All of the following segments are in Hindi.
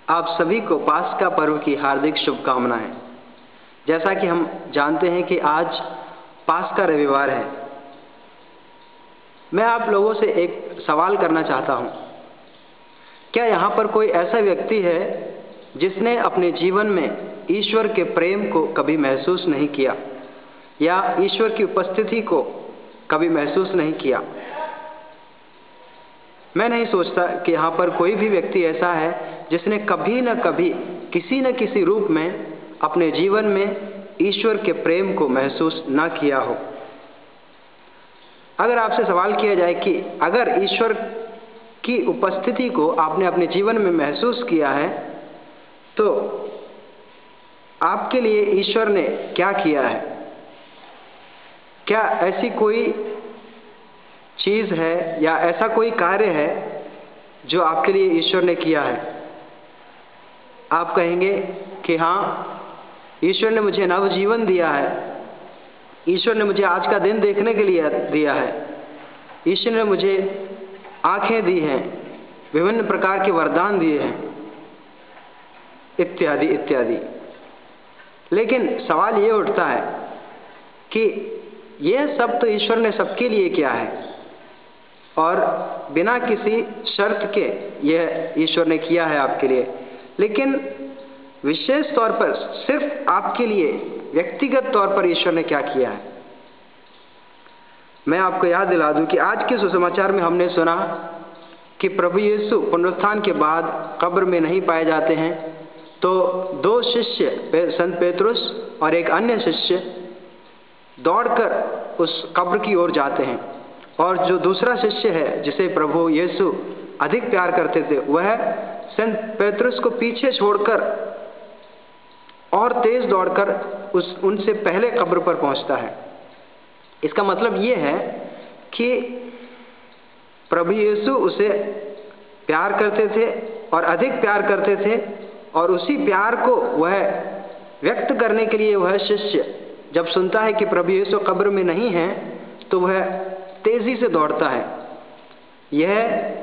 आप सभी को पास्का पर्व की हार्दिक शुभकामनाएं। जैसा कि हम जानते हैं कि आज पास्का रविवार है, मैं आप लोगों से एक सवाल करना चाहता हूं। क्या यहाँ पर कोई ऐसा व्यक्ति है जिसने अपने जीवन में ईश्वर के प्रेम को कभी महसूस नहीं किया या ईश्वर की उपस्थिति को कभी महसूस नहीं किया? मैं नहीं सोचता कि यहाँ पर कोई भी व्यक्ति ऐसा है जिसने कभी न कभी किसी न किसी रूप में अपने जीवन में ईश्वर के प्रेम को महसूस न किया हो। अगर आपसे सवाल किया जाए कि अगर ईश्वर की उपस्थिति को आपने अपने जीवन में महसूस किया है तो आपके लिए ईश्वर ने क्या किया है? क्या ऐसी कोई चीज है या ऐसा कोई कार्य है जो आपके लिए ईश्वर ने किया है? आप कहेंगे कि हाँ, ईश्वर ने मुझे नव जीवन दिया है, ईश्वर ने मुझे आज का दिन देखने के लिए दिया है, ईश्वर ने मुझे आंखें दी हैं, विभिन्न प्रकार के वरदान दिए हैं, इत्यादि इत्यादि। लेकिन सवाल ये उठता है कि यह सब तो ईश्वर ने सबके लिए किया है और बिना किसी शर्त के यह ईश्वर ने किया है आपके लिए, लेकिन विशेष तौर पर सिर्फ आपके लिए व्यक्तिगत तौर पर ईश्वर ने क्या किया है? मैं आपको याद दिला दूं कि आज के सुसमाचार में हमने सुना कि प्रभु यीशु पुनरुत्थान के बाद कब्र में नहीं पाए जाते हैं, तो दो शिष्य संत पेतरुस और एक अन्य शिष्य दौड़कर उस कब्र की ओर जाते हैं, और जो दूसरा शिष्य है जिसे प्रभु यीशु अधिक प्यार करते थे वह संत पेतरुस को पीछे छोड़कर और तेज दौड़कर उनसे पहले कब्र पर पहुंचता है। इसका मतलब यह है कि प्रभु यीशु उसे प्यार करते थे और अधिक प्यार करते थे, और उसी प्यार को वह व्यक्त करने के लिए वह शिष्य जब सुनता है कि प्रभु यीशु कब्र में नहीं है तो वह तेजी से दौड़ता है। यह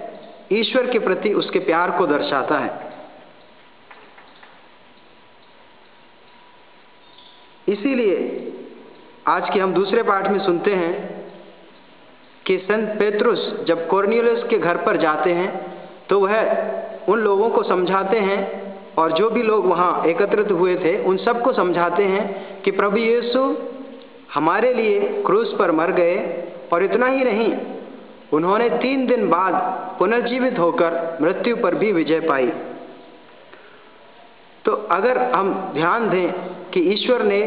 ईश्वर के प्रति उसके प्यार को दर्शाता है। इसीलिए आज के हम दूसरे पाठ में सुनते हैं कि संत पेतरुस जब कोर्नेलियस के घर पर जाते हैं तो वह उन लोगों को समझाते हैं, और जो भी लोग वहां एकत्रित हुए थे उन सबको समझाते हैं कि प्रभु यीशु हमारे लिए क्रूस पर मर गए, और इतना ही नहीं, उन्होंने 3 दिन बाद पुनर्जीवित होकर मृत्यु पर भी विजय पाई। तो अगर हम ध्यान दें कि ईश्वर ने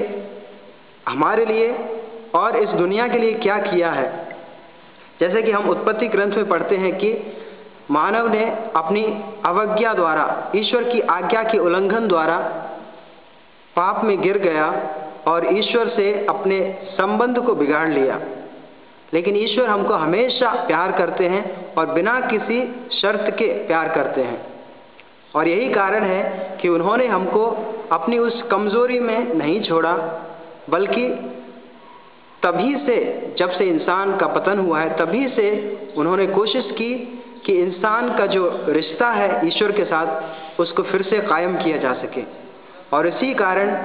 हमारे लिए और इस दुनिया के लिए क्या किया है, जैसे कि हम उत्पत्ति ग्रंथ में पढ़ते हैं कि मानव ने अपनी अवज्ञा द्वारा, ईश्वर की आज्ञा के उल्लंघन द्वारा पाप में गिर गया और ईश्वर से अपने संबंध को बिगाड़ लिया। लेकिन ईश्वर हमको हमेशा प्यार करते हैं और बिना किसी शर्त के प्यार करते हैं, और यही कारण है कि उन्होंने हमको अपनी उस कमजोरी में नहीं छोड़ा, बल्कि तभी से, जब से इंसान का पतन हुआ है, तभी से उन्होंने कोशिश की कि इंसान का जो रिश्ता है ईश्वर के साथ उसको फिर से कायम किया जा सके। और इसी कारण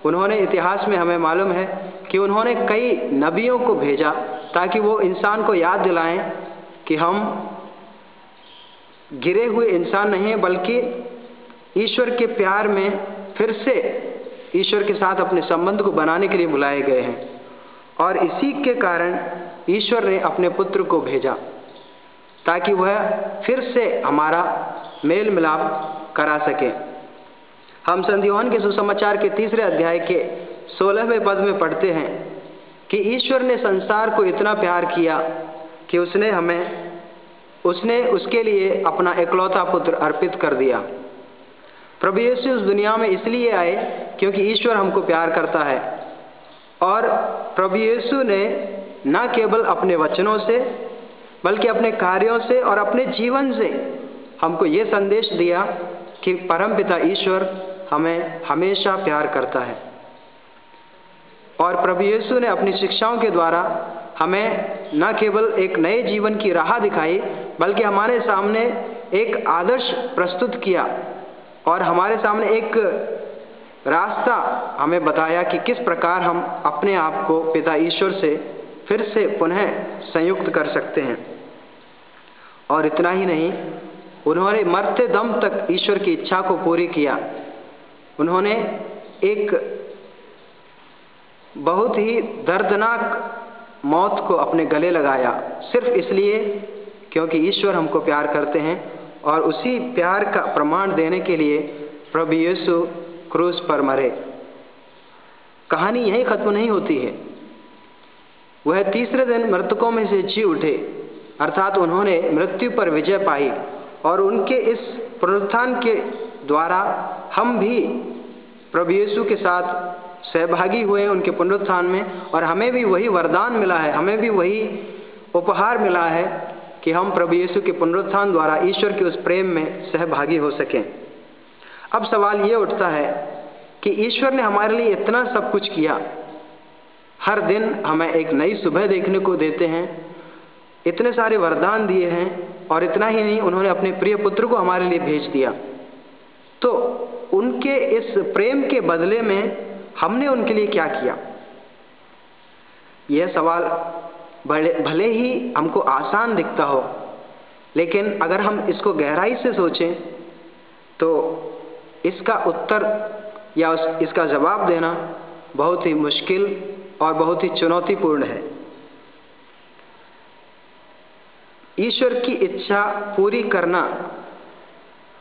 उन्होंने, इतिहास में हमें मालूम है कि उन्होंने कई नबियों को भेजा ताकि वो इंसान को याद दिलाएं कि हम गिरे हुए इंसान नहीं हैं, बल्कि ईश्वर के प्यार में फिर से ईश्वर के साथ अपने संबंध को बनाने के लिए बुलाए गए हैं। और इसी के कारण ईश्वर ने अपने पुत्र को भेजा ताकि वह फिर से हमारा मेल मिलाप करा सके। हम संत यूहन्ना के सुसमाचार के 3 अध्याय के 16वें पद में पढ़ते हैं कि ईश्वर ने संसार को इतना प्यार किया कि उसने उसके लिए अपना इकलौता पुत्र अर्पित कर दिया। प्रभु यीशु इस दुनिया में इसलिए आए क्योंकि ईश्वर हमको प्यार करता है, और प्रभु यीशु ने न केवल अपने वचनों से बल्कि अपने कार्यों से और अपने जीवन से हमको ये संदेश दिया कि परमपिता ईश्वर हमें हमेशा प्यार करता है। और प्रभु यीशु ने अपनी शिक्षाओं के द्वारा हमें न केवल एक नए जीवन की राह दिखाई, बल्कि हमारे सामने एक आदर्श प्रस्तुत किया और हमारे सामने एक रास्ता हमें बताया कि किस प्रकार हम अपने आप को पिता ईश्वर से फिर से पुनः संयुक्त कर सकते हैं। और इतना ही नहीं, उन्होंने मरते दम तक ईश्वर की इच्छा को पूरी किया। उन्होंने एक बहुत ही दर्दनाक मौत को अपने गले लगाया, सिर्फ इसलिए क्योंकि ईश्वर हमको प्यार करते हैं। और उसी प्यार का प्रमाण देने के लिए प्रभु यीशु क्रूस पर मरे। कहानी यहीं खत्म नहीं होती है। वह तीसरे दिन मृतकों में से जी उठे, अर्थात उन्होंने मृत्यु पर विजय पाई। और उनके इस पुनरुत्थान के द्वारा हम भी प्रभु यीशु के साथ सहभागी हुए उनके पुनरुत्थान में, और हमें भी वही वरदान मिला है, हमें भी वही उपहार मिला है कि हम प्रभु यीशु के पुनरुत्थान द्वारा ईश्वर के उस प्रेम में सहभागी हो सकें। अब सवाल ये उठता है कि ईश्वर ने हमारे लिए इतना सब कुछ किया, हर दिन हमें एक नई सुबह देखने को देते हैं, इतने सारे वरदान दिए हैं, और इतना ही नहीं, उन्होंने अपने प्रिय पुत्र को हमारे लिए भेज दिया। तो उनके इस प्रेम के बदले में हमने उनके लिए क्या किया? यह सवाल भले ही हमको आसान दिखता हो, लेकिन अगर हम इसको गहराई से सोचें तो इसका उत्तर या इसका जवाब देना बहुत ही मुश्किल और बहुत ही चुनौतीपूर्ण है। ईश्वर की इच्छा पूरी करना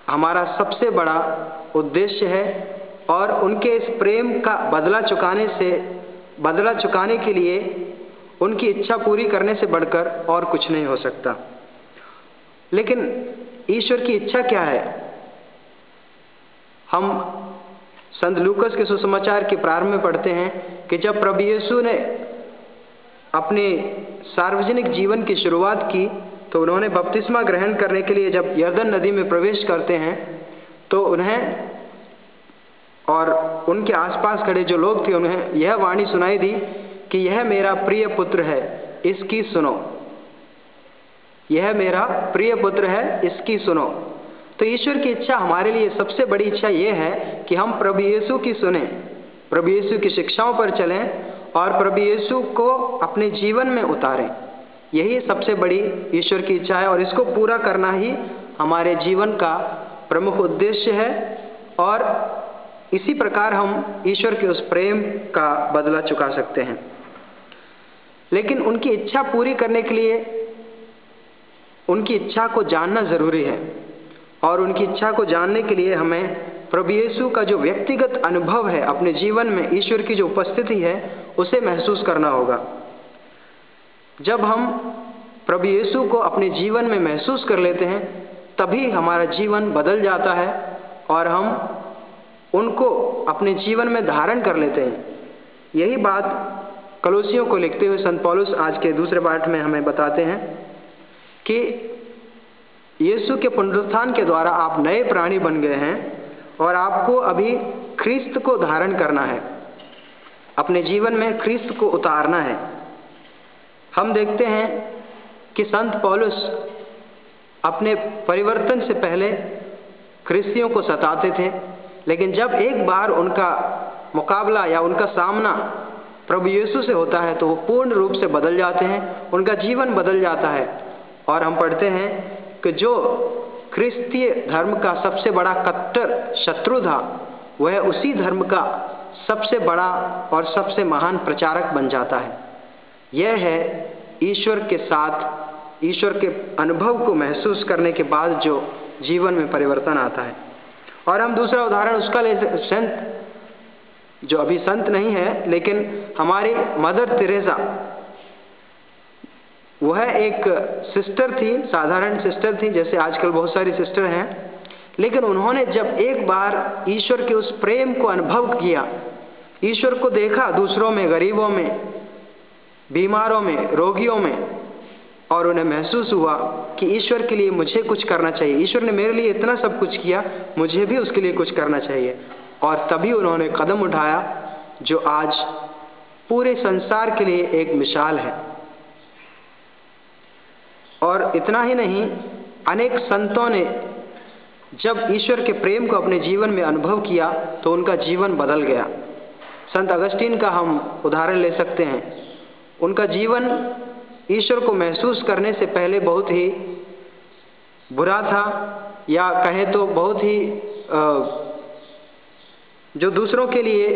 हमारा सबसे बड़ा उद्देश्य है, और उनके इस प्रेम का बदला चुकाने के लिए उनकी इच्छा पूरी करने से बढ़कर और कुछ नहीं हो सकता। लेकिन ईश्वर की इच्छा क्या है? हम संत लूकस के सुसमाचार के प्रारंभ में पढ़ते हैं कि जब प्रभु यीशु ने अपने सार्वजनिक जीवन की शुरुआत की, तो उन्होंने बपतिस्मा ग्रहण करने के लिए जब यरदन नदी में प्रवेश करते हैं, तो उन्हें और उनके आसपास खड़े जो लोग थे, उन्हें यह वाणी सुनाई दी कि यह मेरा प्रिय पुत्र है, इसकी सुनो। यह मेरा प्रिय पुत्र है, इसकी सुनो। तो ईश्वर की इच्छा हमारे लिए सबसे बड़ी इच्छा यह है कि हम प्रभु यीशु की सुने, प्रभु यीशु की शिक्षाओं पर चलें और प्रभु यीशु को अपने जीवन में उतारें। यही सबसे बड़ी ईश्वर की इच्छा है, और इसको पूरा करना ही हमारे जीवन का प्रमुख उद्देश्य है। और इसी प्रकार हम ईश्वर के उस प्रेम का बदला चुका सकते हैं। लेकिन उनकी इच्छा पूरी करने के लिए उनकी इच्छा को जानना जरूरी है, और उनकी इच्छा को जानने के लिए हमें प्रभु यीशु का जो व्यक्तिगत अनुभव है अपने जीवन में, ईश्वर की जो उपस्थिति है, उसे महसूस करना होगा। जब हम प्रभु यीशु को अपने जीवन में महसूस कर लेते हैं, तभी हमारा जीवन बदल जाता है और हम उनको अपने जीवन में धारण कर लेते हैं। यही बात कलोसियों को लिखते हुए संत पौलुस आज के दूसरे पाठ में हमें बताते हैं कि यीशु के पुनरुत्थान के द्वारा आप नए प्राणी बन गए हैं, और आपको अभी ख्रिस्त को धारण करना है, अपने जीवन में ख्रिस्त को उतारना है। हम देखते हैं कि संत पौलुस अपने परिवर्तन से पहले ख्रिस्तियों को सताते थे, लेकिन जब एक बार उनका मुकाबला या उनका सामना प्रभु यीशु से होता है, तो वो पूर्ण रूप से बदल जाते हैं, उनका जीवन बदल जाता है। और हम पढ़ते हैं कि जो ख्रिस्तीय धर्म का सबसे बड़ा कट्टर शत्रु था, वह उसी धर्म का सबसे बड़ा और सबसे महान प्रचारक बन जाता है। यह है ईश्वर के साथ, ईश्वर के अनुभव को महसूस करने के बाद जो जीवन में परिवर्तन आता है। और हम दूसरा उदाहरण उसका ले, संत जो अभी संत नहीं है, लेकिन हमारी मदर तेरेसा, वह एक सिस्टर थी, साधारण सिस्टर थी, जैसे आजकल बहुत सारी सिस्टर हैं, लेकिन उन्होंने जब एक बार ईश्वर के उस प्रेम को अनुभव किया, ईश्वर को देखा दूसरों में, गरीबों में, बीमारों में, रोगियों में, और उन्हें महसूस हुआ कि ईश्वर के लिए मुझे कुछ करना चाहिए, ईश्वर ने मेरे लिए इतना सब कुछ किया, मुझे भी उसके लिए कुछ करना चाहिए। और तभी उन्होंने कदम उठाया जो आज पूरे संसार के लिए एक मिसाल है। और इतना ही नहीं, अनेक संतों ने जब ईश्वर के प्रेम को अपने जीवन में अनुभव किया तो उनका जीवन बदल गया। संत अगस्तीन का हम उदाहरण ले सकते हैं। उनका जीवन ईश्वर को महसूस करने से पहले बहुत ही बुरा था, या कहें तो बहुत ही जो दूसरों के लिए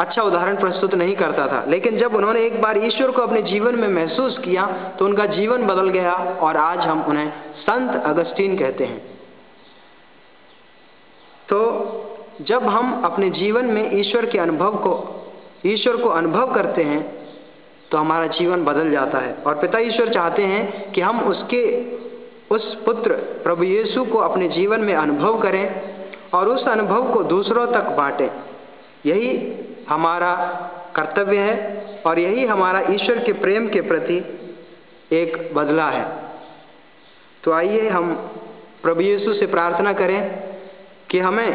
अच्छा उदाहरण प्रस्तुत नहीं करता था। लेकिन जब उन्होंने एक बार ईश्वर को अपने जीवन में महसूस किया तो उनका जीवन बदल गया और आज हम उन्हें संत अगस्तीन कहते हैं। तो जब हम अपने जीवन में ईश्वर को अनुभव करते हैं तो हमारा जीवन बदल जाता है, और पिता ईश्वर चाहते हैं कि हम उस पुत्र प्रभु यीशु को अपने जीवन में अनुभव करें और उस अनुभव को दूसरों तक बांटें। यही हमारा कर्तव्य है और यही हमारा ईश्वर के प्रेम के प्रति एक बदला है। तो आइए हम प्रभु यीशु से प्रार्थना करें कि हमें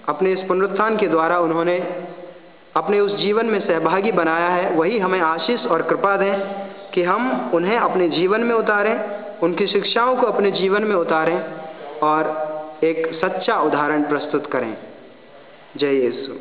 अपने इस पुनरुत्थान के द्वारा उन्होंने अपने उस जीवन में सहभागी बनाया है, वही हमें आशीष और कृपा दें कि हम उन्हें अपने जीवन में उतारें, उनकी शिक्षाओं को अपने जीवन में उतारें और एक सच्चा उदाहरण प्रस्तुत करें। जय यीशु।